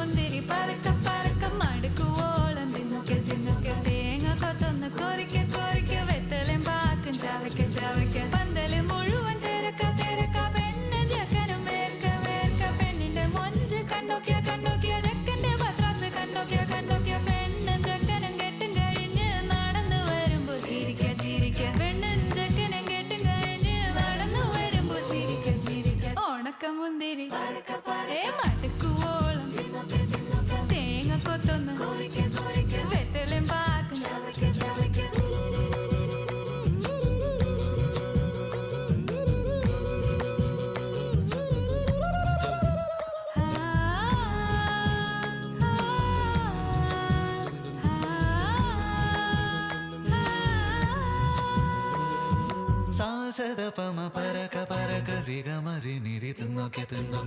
മുന്തിരി പറക്ക പറക്ക മടുക്കുവോളം തിന്നൊക്കെ തിന്നൊക്കെ തേങ്ങ കൊത്തൊന്ന് കൊറിക്ക കൊറിക്ക വെത്തലും പാക്കും ചവയ്ക്ക ചവയ്ക്ക പന്തല് മുഴുവൻ തിരക്ക തിരക്ക പെണ്ണ് ചെക്കനും വേർക്ക വേർക്ക പെണ്ണിന്റെ മൊഞ്ച് കണ്ടോക്കിയ കണ്ടോക്കിയ ചെക്കന്റെ പത്രാസ് കണ്ടോക്കിയ കണ്ടോക്കിയ പെണ്ണും ചെക്കനും കെട്ടും കഴിഞ്ഞ് നടന്നു വരുമ്പോ ചിരിക്ക ചിരിക്ക പെണ്ണും ചെക്കനും കെട്ടും കഴിഞ്ഞ് നടന്നു വരുമ്പോ ചിരിക്ക ചിരിക്ക ഉണക്ക മുന്തിരി മടുക്കുവോളം തേങ്ങ കൊത്തൊന്ന് വെത്തലും പാക്കും സാസദ പമ പരക പരക റിഗ മരി നിരി തിന്നൊക്കെ തിന്നു